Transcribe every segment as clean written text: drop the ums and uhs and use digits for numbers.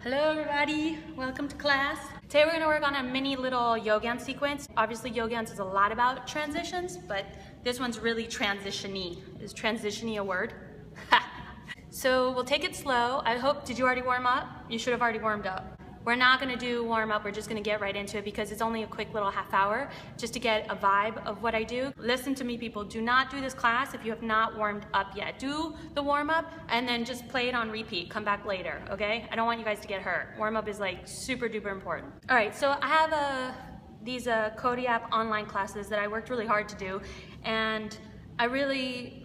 Hello everybody, welcome to class. Today we're going to work on a mini little Yogance sequence. Obviously Yogance is a lot about transitions, but this one's really transition-y. Is transition-y a word? So we'll take it slow. Did you already warm up? You should have already warmed up. We're not going to do warm up, we're just going to get right into it because it's only a quick little half hour just to get a vibe of what I do. Listen to me people, do not do this class if you have not warmed up yet. Do the warm up and then just play it on repeat. Come back later, okay? I don't want you guys to get hurt. Warm up is like super duper important. All right, so I have these Cooldown online classes that I worked really hard to do, and I really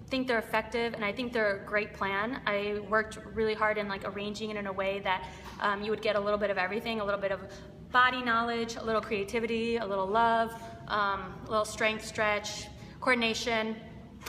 think they're effective and I think they're a great plan. I worked really hard in arranging it in a way that you would get a little bit of everything, a little bit of body knowledge, a little creativity, a little love, a little strength, stretch, coordination,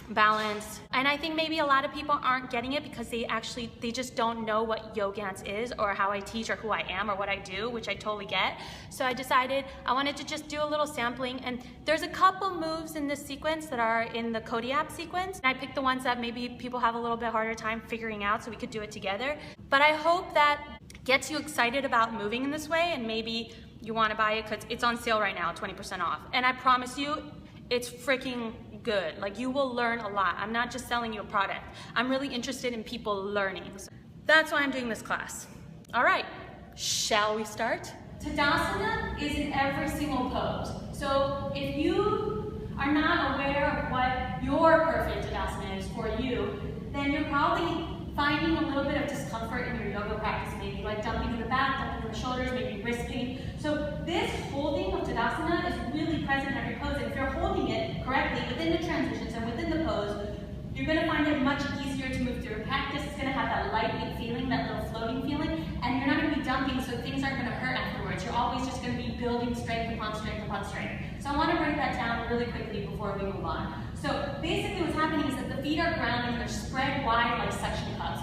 balance. And I think maybe a lot of people aren't getting it because they just don't know what Yogance is or how I teach or who I am or what I do, which I totally get. So I decided I wanted to just do a little sampling, and there's a couple moves in this sequence that are in the Cooldown sequence. And I picked the ones that maybe people have a little bit harder time figuring out so we could do it together. But I hope that gets you excited about moving in this way, and maybe you want to buy it because it's on sale right now, 20% off. And I promise you, it's freaking good. You will learn a lot. I'm not just selling you a product. I'm really interested in people learning. So that's why I'm doing this class. All right, shall we start? Tadasana is in every single pose. So if you are not aware of what your perfect Tadasana is for you, then you're probably finding a little bit of discomfort in your yoga practice, maybe like dumping in the back, dumping in the shoulders, maybe wrist pain. So this holding of Tadasana is really present in every pose, and if you're holding it correctly within the transitions and within the pose, you're going to find it much easier to move through practice. It's going to have that lightweight feeling, that little floating feeling, and you're not going to be dumping, so things aren't going to hurt afterwards. You're always just going to be building strength upon strength upon strength. So I want to break that down really quickly before we move on. So basically what's happening is that the feet are grounding, they're spread wide like suction cups,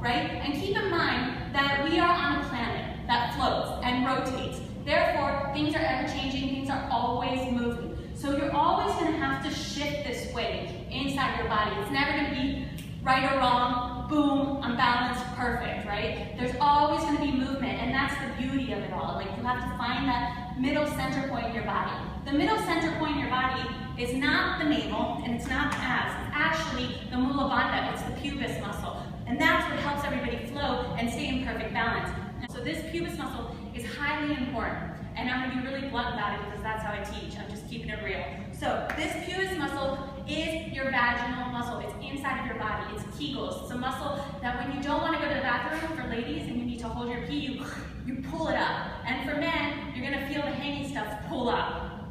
right? And keep in mind that we are on a planet that floats and rotates. Therefore, things are ever changing, things are always moving. So you're always going to have to shift this weight inside your body. It's never going to be right or wrong, boom, I'm balanced, perfect, right? There's always going to be movement, and that's the beauty of it all. You have to find that middle center point in your body. The middle center point in your body is not the navel, and it's not the abs. It's actually the mula bandha, it's the pubis muscle. And that's what helps everybody flow and stay in perfect balance. And so this pubis muscle is highly important. And I'm going to be really blunt about it because that's how I teach. I'm just keeping it real. So this pubis muscle is your vaginal muscle. It's inside of your body. It's Kegels. It's a muscle that when you don't want to go to the bathroom, for ladies, and you need to hold your pee, you pull it up. And for men, you're going to feel the hanging stuff pull up.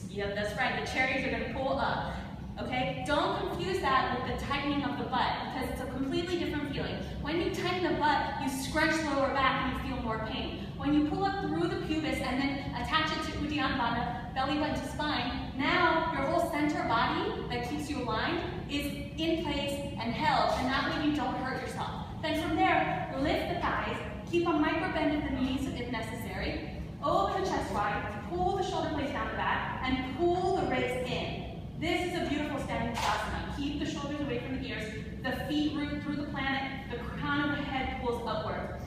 Yep, that's right. The cherries are going to pull up. Okay? Don't confuse that with the tightening of the butt because it's a completely different feeling. When you tighten the butt, you scrunch the lower back and you feel more pain. When you pull up through the pubis and then attach it to Uddiyana Bandha, belly button to spine, now your whole center body that keeps you aligned is in place and held, and that way you don't hurt yourself. Then from there, lift the thighs, keep a micro bend of the knees if necessary, open the chest wide, pull the shoulder blades down the back, and pull the ribs in. This is a beautiful standing Tadasana. Keep the shoulders away from the ears, the feet root through the planet, the crown of the head pulls upward.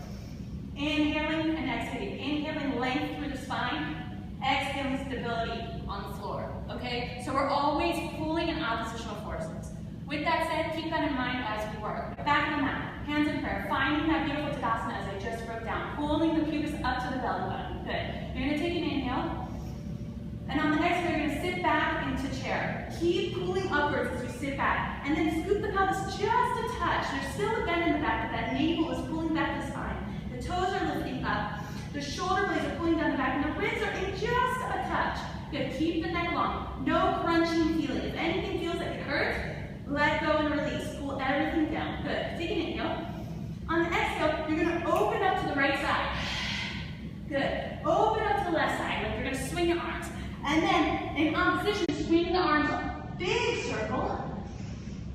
Inhaling and exhaling. Inhaling length through the spine, exhaling stability on the floor. Okay? So we're always pulling in oppositional forces. With that said, keep that in mind as we work. Back on the mat, hands in prayer, finding that beautiful Tadasana as I just broke down, pulling the pubis up to the belly button. Good. You're going to take an inhale, and on the exhale, you're going to sit back into chair. Keep pulling upwards as you sit back, and then scoop the pelvis just a touch. There's still a bend in the back, but that navel is pulling back the spine. The toes are lifting up. The shoulder blades are pulling down the back, and the ribs are in just a touch. Good. Keep the neck long. No crunching feeling. If anything feels like it hurts, let go and release. Pull everything down. Good. Take an inhale. On the exhale, you're going to open up to the right side. Good. Open up to the left side. You're going to swing your arms. And then, in opposition, swing the arms up. Big circle.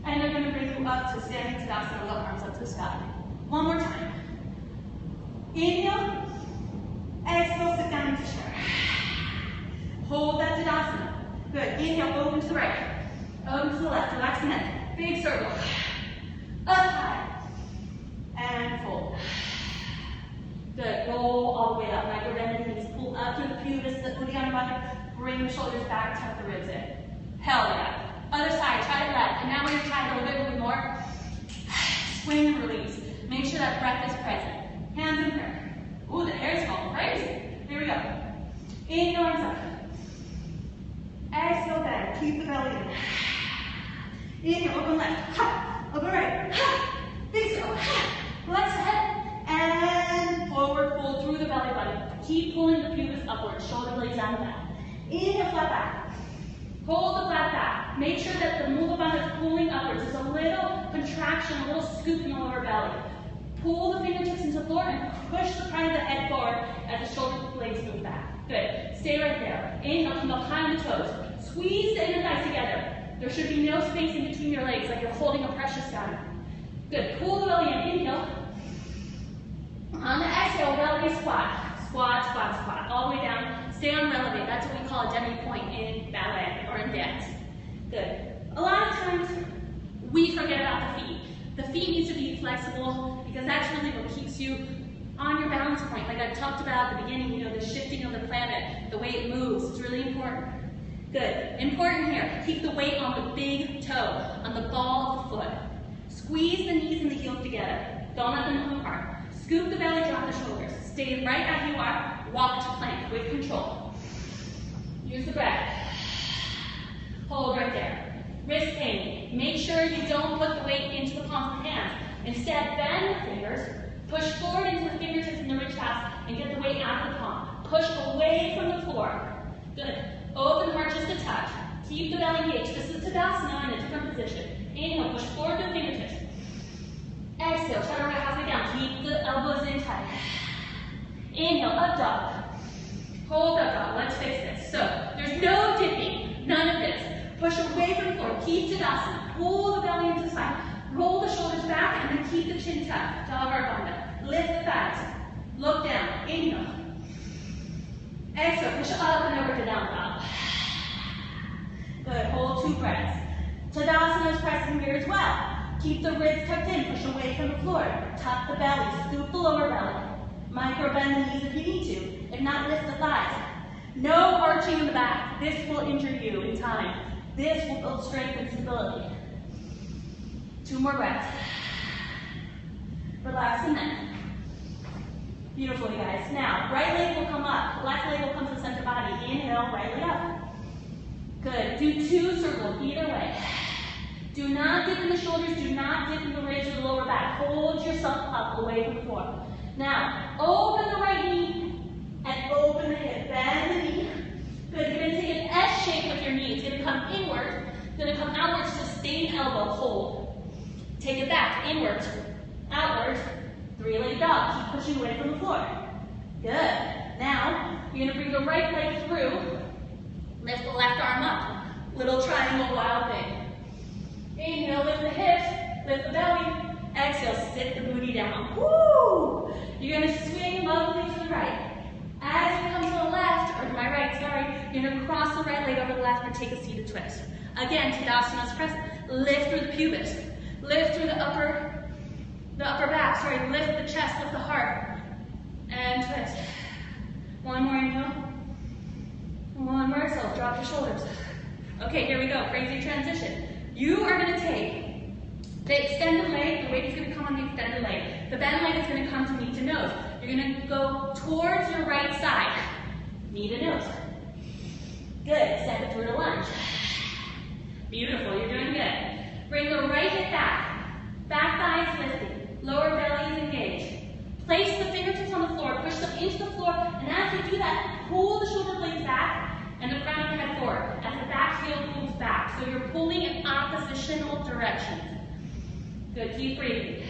And they're going to bring you up to standing Tadasana with the arms up to the sky. One more time. Inhale. Exhale, sit down into chair. Hold that Tadasana. Good. Inhale, open to the right. Open to the left. Relax the neck. Big circle. Up high. And fold. all the way up. Micro bend the knees, pull up through the pubis, the Uddiyana Bandha, bring the shoulders back, tuck the ribs in. Hell yeah. Other side, try the left. And now we're gonna try it a little bit more. Swing and release. Make sure that breath is present. Hands in prayer. Ooh, the hair's going crazy. Here we go. Inhale, arms up. Exhale, bend. Keep the belly in. Inhale, open left. Ha. Open right. Ha. Big circle. Ha. Flex the head. And forward fold through the belly button. Keep pulling the pubis upward. Shoulder blades down the back. Inhale, flat back. Hold the flat back. Make sure that the Mula Bandha is pulling upwards. There's a little contraction, a little scoop in the lower belly. Pull the fingertips into the floor and push the front of the head forward as the shoulder blades move back. Good. Stay right there. Inhale, come behind the toes. Squeeze the inner thighs together. There should be no space in between your legs, like you're holding a precious diamond. Good. Pull the belly in. Inhale. On the exhale, releve squat. Squat, squat, squat. All the way down. Stay on releve. That's what we call a demi-point in ballet or in dance. Good. A lot of times, we forget about the feet. The feet needs to be flexible because that's really what keeps you on your balance point. Like I talked about at the beginning, you know, the shifting of the planet, the way it moves. It's really important. Good. Important here. Keep the weight on the big toe, on the ball of the foot. Squeeze the knees and the heels together. Don't let them move apart. Scoop the belly, drop the shoulders. Stay right as you are. Walk to plank with control. Use the breath. Hold right there. Wrist pain. Make sure you don't put the weight into the palms of the hands. Instead, bend the fingers. Push forward into the fingertips in the rich pass and get the weight out of the palm. Push away from the floor. Good. Open heart just a touch. Keep the belly engaged. This is Tadasana in a different position. Inhale, push forward to the fingertips. Exhale, try to right halfway down. Keep the elbows in tight. Inhale, up dog. Hold up dog. Let's fix this. So, there's no dipping. None of this. Push away from the floor. Keep Tadasana. Pull the belly into the side. Roll the shoulders back and then keep the chin tucked. Dalvar Bandha. Lift the thighs. Look down. Inhale. Exhale. Push up and over to down dog. Good. Hold 2 breaths. Tadasana is pressing here as well. Keep the ribs tucked in. Push away from the floor. Tuck the belly. Scoop the lower belly. Micro bend the knees if you need to. If not, lift the thighs. No arching in the back. This will injure you in time. This will build strength and stability. 2 more breaths. Relax the neck. Beautiful, you guys. Now, right leg will come up. Left leg will come to the center body. Inhale, right leg up. Good. Do 2 circles either way. Do not dip in the shoulders. Do not dip in the ribs or the lower back. Hold yourself up away from the floor. Now, open the right knee and open the hip. Bend the knee. Good. You're going to take an S shape with your knee. It's going to come inward. It's going to come outwards. Sustain elbow. Hold. Take it back. Inwards. Outwards. 3-legged dog. Keep pushing away from the floor. Good. Now, you're going to bring the right leg through. Lift the left arm up. Little triangle wild thing. Inhale, lift the hips. Lift the belly. Exhale, sit the booty down. Woo! You're going to swing lovely to the right. As you come to the left, or to my right, sorry, you're going to cross the right leg over the left and take a seated twist. Again, Tadasana's press. Lift through the pubis. Lift through the upper back. Sorry, lift the chest, lift the heart. And twist. 1 more inhale. 1 more exhale. Drop your shoulders. Okay, here we go. Crazy transition. You are going to take the extended leg. The weight is going to come on the extended leg. The bent leg is going to come to knee to nose. You're going to go towards your right side. Knee to nose. Good. Step it through the lunge. Beautiful. You're doing good. Bring the right hip back. Back thighs lifted. Lower belly is engaged. Place the fingertips on the floor. Push them into the floor. And as you do that, pull the shoulder blades back and the front of your head forward. As the back heel moves back. So you're pulling in oppositional directions. Good. Keep breathing.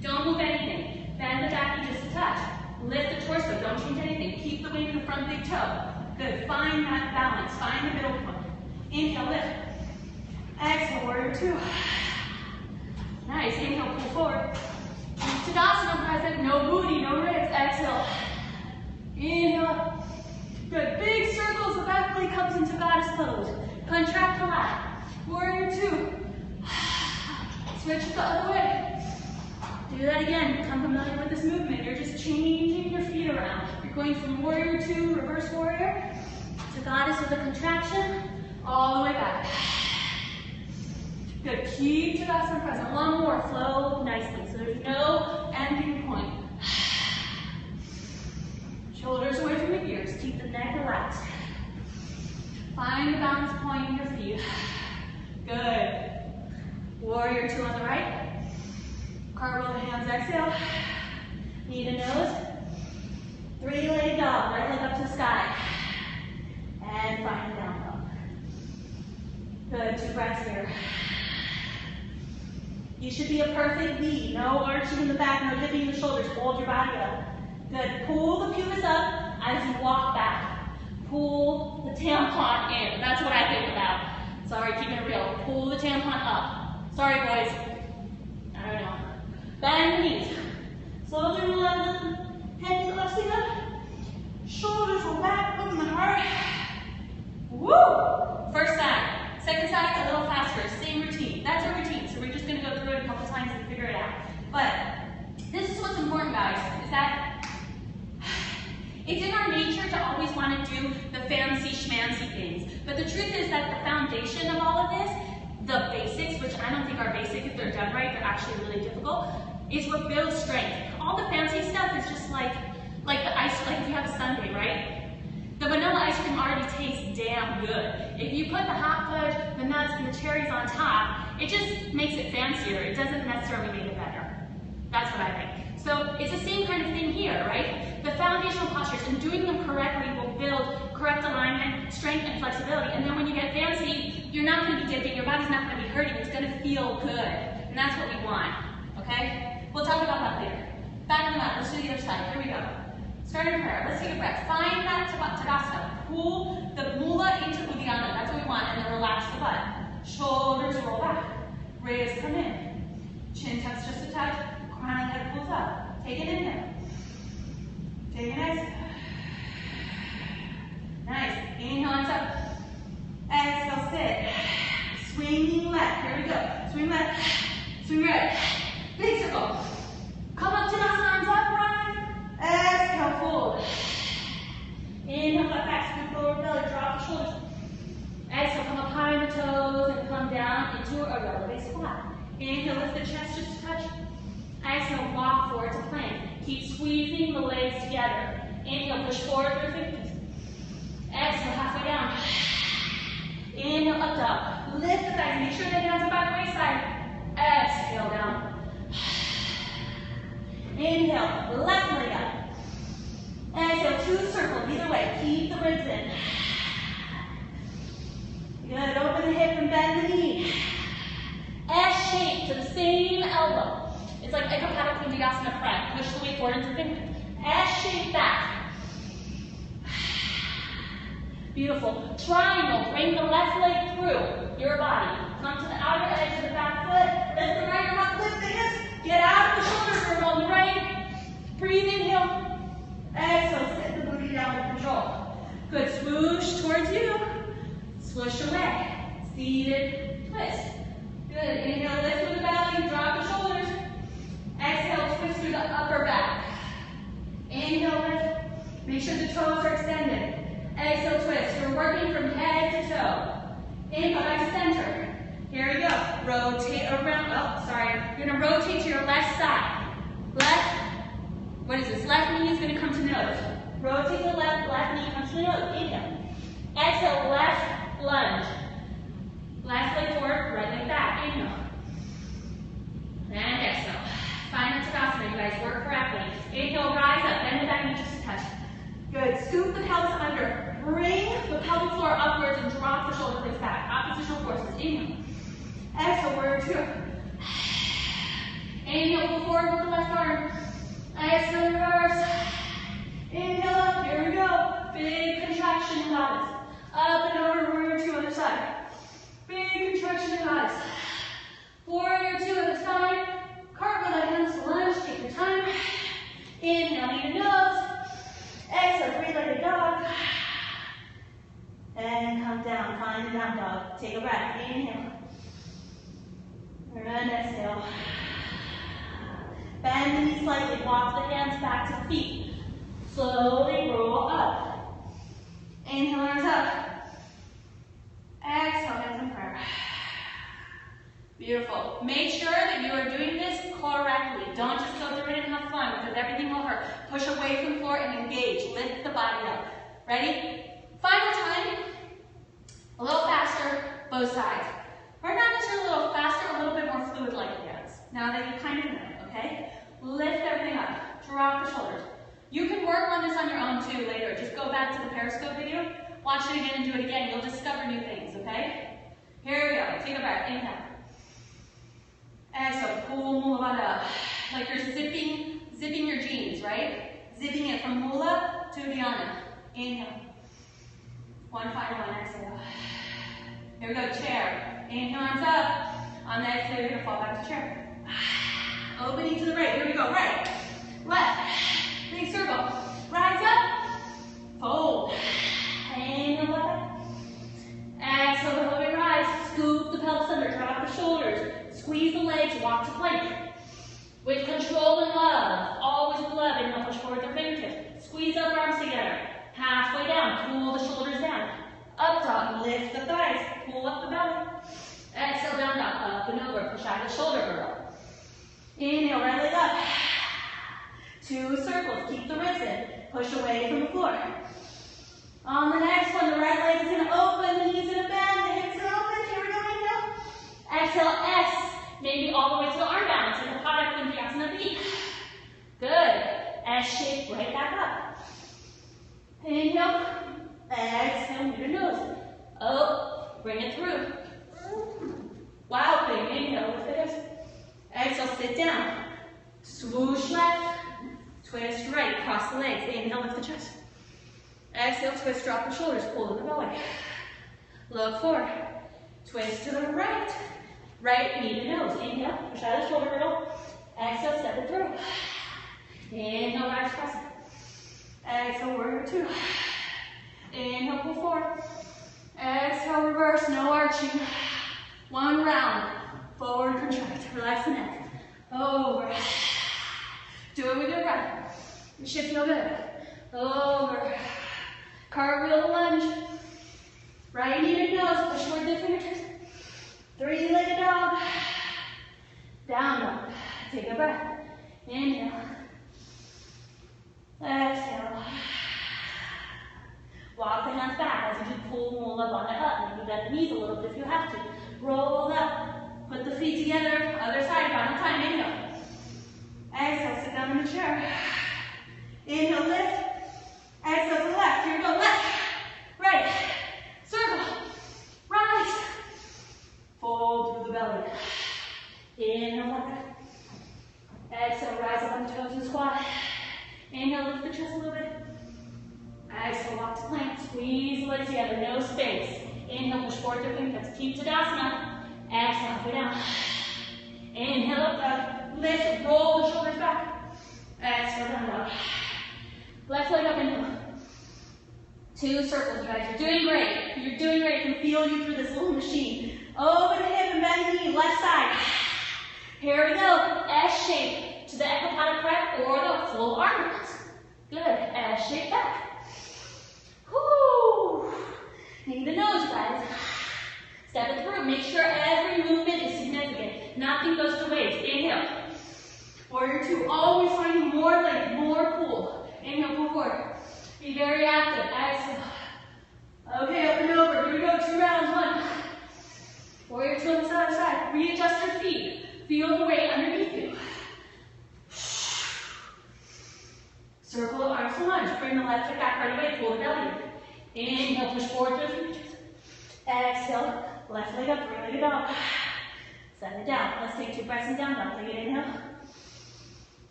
Don't move anything. Bend the back knee just a touch. Lift the torso. Don't change anything. Keep the weight in the front big toe. Good. Find that balance. Find the middle point. Inhale, lift. Exhale, warrior 2. Nice. Inhale, pull forward. Tadasana present. No booty, no ribs. Exhale. Inhale. Good. Big circles. The back leg comes into goddess pose. Contract the lat. Warrior 2. Switch the other way. Do that again. Become familiar with this movement. You're just changing your feet around. Going from warrior two, reverse warrior, to goddess with a contraction, all the way back. Good, keep Tadasana present. One more, flow nicely. So there's no ending point. Shoulders away from the ears, keep the neck relaxed. Find the balance point in your feet. Good. Warrior two on the right. Cartwheel the hands, exhale. Knee to nose. Three-legged dog, right leg up to the sky. And find the down dog. Good, 2 breaths here. You should be a perfect V. No arching in the back, no dipping in the shoulders. Hold your body up. Good. Pull the pubis up as you walk back. Pull the tampon in. That's what I think about. Sorry, keeping it real. Pull the tampon up. Sorry, boys. I don't know. Bend the knees. Slowly roll out the head to the left sleeve up. Shoulders roll back, open the heart. Woo! First side. Second side, a little faster. Same routine. That's our routine. So we're just going to go through it a couple times and figure it out. But this is what's important, guys, is that it's in our nature to always want to do the fancy schmancy things. But the truth is that the foundation of all of this, the basics, which I don't think are basic if they're done right, they're actually really difficult, is what builds strength. All the fancy stuff is just like the ice, like if you have a sundae, right? The vanilla ice cream already tastes damn good. If you put the hot fudge, the nuts, and the cherries on top, it just makes it fancier. It doesn't necessarily make it better. That's what I think. So it's the same kind of thing here, right? The foundational postures and doing them correctly will build correct alignment, strength, and flexibility. And then when you get fancy, you're not going to be dipping. Your body's not going to be hurting. It's going to feel good. And that's what we want, okay? We'll talk about that later. Back on the mat. Let's do the other side. Here we go. Starting prayer. Let's take a breath. Find that Tadasana. Pull the mula into Uddiyana. That's what we want. And then relax the butt. Shoulders roll back. Rays come in. Chin tucks just a touch. Crown and head pulls up. Take an inhale. Take an exhale. Nice. Inhale and up. Exhale, sit. Swinging left. Here we go. Swing left. Swing right. Big circle. Come up to Tadasana. Arms up. Exhale, fold. Inhale, flat back, scoop forward belly, drop the shoulders. Exhale, come up high on the toes and come down into a relative squat. Inhale, lift the chest just a touch. Exhale, walk forward to plank. Keep squeezing the legs together. Inhale, push forward through fingers. Exhale, halfway down. Inhale, up dog. Lift the thighs, make sure the hands are by the waistline. Exhale, down. Inhale, left leg up. Exhale, 2 circles, either way. Keep the ribs in. Good, open the hip and bend the knee. S shape to the same elbow. It's like Ekapata Kundiyasana prep. Push the weight forward into fingers. S shape back. Beautiful. Triangle, bring the left leg through your body. Come to the outer edge of the back foot. Lift the right arm up, lift the hips. Get out of the shoulder curve on the right. Breathe, inhale. Exhale, sit the booty down with control. Good, swoosh towards you. Swoosh away. Seated twist. Good, inhale, lift through the belly, drop the shoulders. Exhale, twist through the upper back. Inhale, lift. Make sure the toes are extended. Exhale, twist. You're working from head to toe. Inhale, back to center. Here we go. Rotate around. Oh, sorry. You're going to rotate to your left side. Left. What is this? Left knee is going to come to nose. Rotate to the left. Left knee comes to nose. Inhale. Exhale. Left lunge. Left leg forward. Right leg back. Inhale. And exhale. Find the Tadasana. You guys work correctly. Inhale. Rise up. Bend the back knee just a touch. Good. Scoop the pelvis under. Bring the pelvic floor upwards and drop the shoulder blades back. Oppositional forces. Inhale. Exhale, warrior two. Inhale, pull forward with the left arm. Exhale, reverse. Inhale up, here we go. Big contraction in goddess. Up and over, warrior two, other side. Big contraction in goddess. Warrior two, other side. Cartwheel the hands to lunge, take your time. Inhale, knee to nose. Exhale, three-legged dog. And come down, find the down dog. Take a breath, inhale. And exhale. Bend the knees slightly, walk the hands back to the feet. Slowly roll up. Inhale, arms up. Exhale, hands in prayer. Beautiful. Make sure that you are doing this correctly. Don't just go through it and have fun because everything will hurt. Push away from the floor and engage. Lift the body up. Ready? Final time. A little faster, both sides. Or not necessarily a little faster, a little bit more fluid-like hands. Now that you kind of know, okay? Lift everything up. Drop the shoulders. You can work on this on your own too later. Just go back to the Periscope video. Watch it again and do it again. You'll discover new things, okay? Here we go. Take a breath. Inhale. Exhale. Pull mula bandha up. Like you're zipping your jeans, right? Zipping it from mula to dhyana. Inhale. One final one. Exhale. Here we go. Chair. Inhale, arms up. On the exhale, you're going to fall back to chair. Opening to the right. Here we go. Right. Left. Big circle. Rise up. Fold. Inhale, left. Exhale, the whole way rise. Scoop the pelvis under. Drop the shoulders. Squeeze the legs. Walk to plank. With control and love. Always with love. Inhale, push forward with fingertips. Squeeze up arms together. Halfway down. Pull the shoulders down. Up dog. Lift the thighs. Pull up the belly. Exhale, down dog. Up and over. Push out the shoulder girdle. Inhale, right leg up. 2 circles. Keep the ribs in. Push away from the floor. On the next one, the right leg is going to open, the knees going to bend, the hips are open. Here we go, inhale. Exhale, S. Maybe all the way to the arm balance in the Pada Tadasana V. Good. S shape, right back up. Inhale. Exhale, move your nose. Oh, bring it through. Wow thing. Inhale, lift it. Exhale, sit down. Swoosh left. Twist right. Cross the legs. Inhale, lift the chest. Exhale, twist, drop the shoulders, pull in the belly. Look forward. Twist to the right. Right knee to nose. Inhale, push out of the shoulder girdle. Exhale, step it through. Inhale, rise, press it. Exhale, warrior 2. Inhale, pull forward. Exhale, reverse, no arching. 1 round. Forward, contract. Relax the neck. Over. Do it with your breath. It should feel good. Over. Cartwheel lunge. Right knee to nose. Push forward the fingertips. 3-legged dog. Down dog. Take a breath. Inhale. Exhale. Walk the hands back as you do pull mula bandha up. Maybe bend the knees a little bit if you have to. Roll up. Put the feet together. Other side. Final time. Inhale. Exhale. Sit down in the chair. Inhale. Lift. Exhale to the left. Here we go. Left. Right. Circle. Rise. Fold through the belly. Inhale. Left. Exhale. Rise up on the toes and squat. Inhale. Lift the chest a little bit. Exhale, walk to plank. Squeeze the legs together, no space. Inhale, push forward to fingertips. Keep Tadasana. Exhale, halfway down. Inhale, up dog. Lift, roll the shoulders back. Exhale, down dog. Left leg up, inhale. 2 circles, guys. You're doing great. You're doing great. I can feel you through this little machine. Open the hip and bend the knee, left side. Here we go. S shape to the Ekapada prep or the full arm rest. Good. S shape back. Whoo! Knee to nose, guys. Step it through. Make sure every movement is significant. Nothing goes to waste. Inhale. Warrior 2. Always finding more leg, more pull. Inhale, pull forward. Be very active. Exhale. Okay, up and over. Here we go. 2 rounds. 1. Warrior 2 on the other side. Readjust your feet. Feel the weight underneath you. Circle of arms to lunge. Bring the left foot back right away. Pull the belly in. Inhale, push forward to the fingertips. Exhale, left leg up, 3-legged dog. Set it down. Let's take 2 breaths and down dog. Take it, inhale.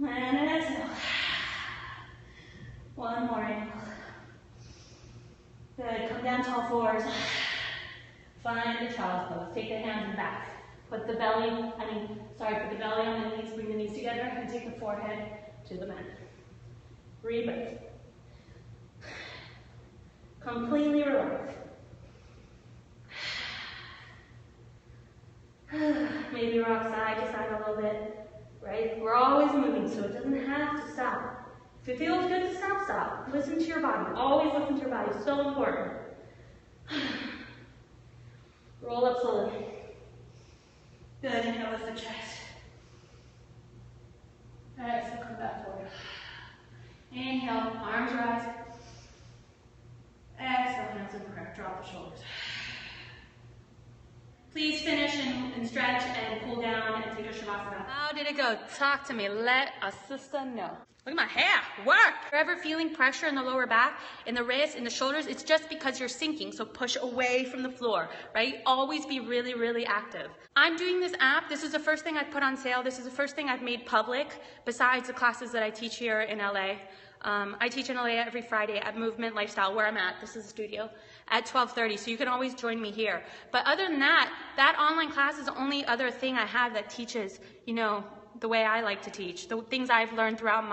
And an exhale. 1 more inhale. Good. Come down to all fours. Find the child's pose. Take the hands back. Put the belly, put the belly on the knees. Bring the knees together and take the forehead to the mat. Rebirth. Completely relax. Maybe rock side to side a little bit, right? We're always moving, so it doesn't have to stop. If it feels good to stop, stop. Listen to your body. Always listen to your body. So important. Roll up slowly. Good. Inhale, lift the chest. Exhale, come back forward. Inhale, arms rise. Exhale, hands in prayer. Drop the shoulders. Please finish and stretch and cool down and take a shavasana. How did it go? Talk to me. Let a sister know. Look at my hair. Work. If you're ever feeling pressure in the lower back, in the wrists, in the shoulders, it's just because you're sinking. So push away from the floor, right? Always be really, really active. I'm doing this app. This is the first thing I put on sale. This is the first thing I've made public besides the classes that I teach here in LA. I teach in LA every Friday at Movement Lifestyle, where I'm at. This is the studio at 12:30, so you can always join me here. But other than that, that online class is the only other thing I have that teaches, you know, the way I like to teach, the things I've learned throughout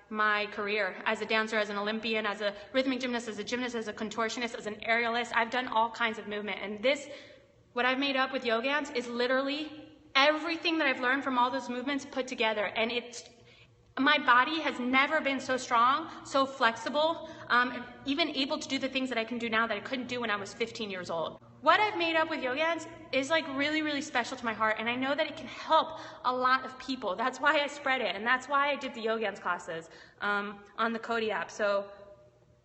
my career as a dancer, as an Olympian, as a rhythmic gymnast, as a contortionist, as an aerialist. I've done all kinds of movement, and this, what I've made up with Yogance, is literally everything that I've learned from all those movements put together, and it's my body has never been so strong, so flexible, even able to do the things that I can do now that I couldn't do when I was 15 years old. What I've made up with Yogance is like really, really special to my heart, and I know that it can help a lot of people. That's why I spread it, and that's why I did the Yogance classes on the Cody app. So,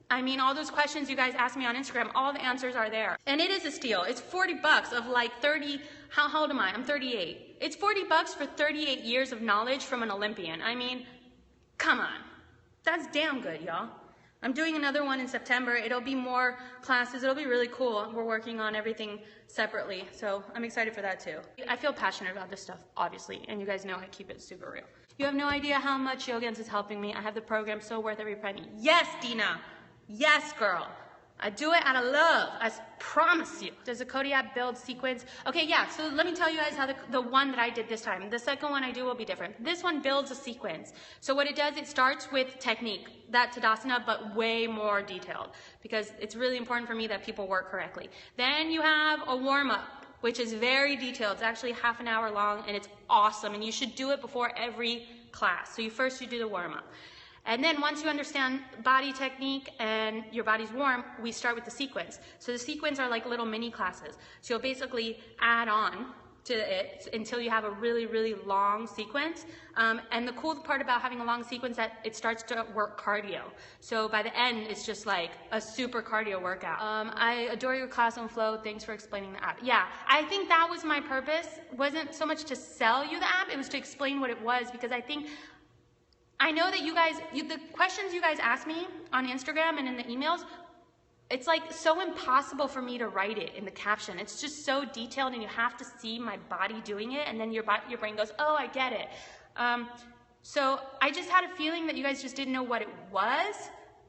I mean, all those questions you guys asked me on Instagram, all the answers are there. And it is a steal. It's $40 of like 30, how old am I? I'm 38. It's $40 for 38 years of knowledge from an Olympian. I mean, come on. That's damn good, y'all. I'm doing another one in September. It'll be more classes. It'll be really cool. We're working on everything separately, so I'm excited for that too. I feel passionate about this stuff, obviously, and you guys know I keep it super real. You have no idea how much Yogance is helping me. I have the program so worth every penny. Yes, Dina. Yes, girl. I do it out of love, I promise you. Does the Cody app build sequence? Okay, yeah, so let me tell you guys how the one that I did this time, the second one I do will be different. This one builds a sequence. So what it does, it starts with technique, that Tadasana, but way more detailed, because it's really important for me that people work correctly. Then you have a warm-up, which is very detailed. It's actually half an hour long, and it's awesome, and you should do it before every class. So first you do the warm-up. And then once you understand body technique and your body's warm, we start with the sequence. So the sequence are like little mini classes. So you'll basically add on to it until you have a really, really long sequence. And the cool part about having a long sequence that it starts to work cardio. So by the end, it's just like a super cardio workout. I adore your class on Flow. Thanks for explaining the app. Yeah, I think that was my purpose. It wasn't so much to sell you the app, it was to explain what it was, because I know that you guys, the questions you guys ask me on Instagram and in the emails, it's like so impossible for me to write it in the caption. It's just so detailed, and you have to see my body doing it, and then your brain goes, oh, I get it. So I just had a feeling that you guys just didn't know what it was,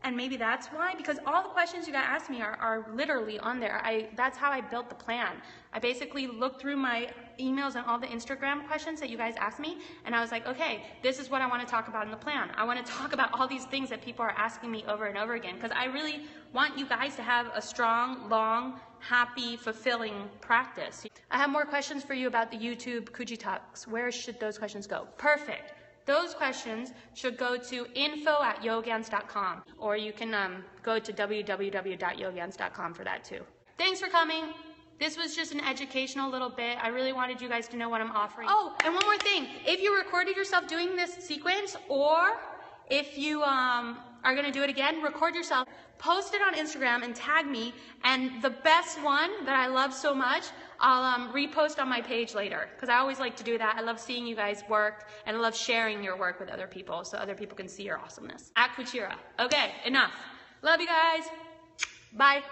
and maybe that's why, because all the questions you guys asked me are literally on there. That's how I built the plan. I basically looked through my emails and all the Instagram questions that you guys asked me, and I was like, okay, this is what I want to talk about in the plan. I want to talk about all these things that people are asking me over and over again, because I really want you guys to have a strong, long, happy, fulfilling practice. I have more questions for you about the YouTube Kuji Talks. Where should those questions go? Perfect. Those questions should go to info@yogance.com, or you can go to www.yogance.com for that too. Thanks for coming. This was just an educational little bit. I really wanted you guys to know what I'm offering. Oh, and one more thing. If you recorded yourself doing this sequence, or if you are gonna do it again, record yourself, post it on Instagram and tag me, and the best one that I love so much, I'll repost on my page later, because I always like to do that. I love seeing you guys work, and I love sharing your work with other people so other people can see your awesomeness. At Kuchira. Okay, enough. Love you guys. Bye.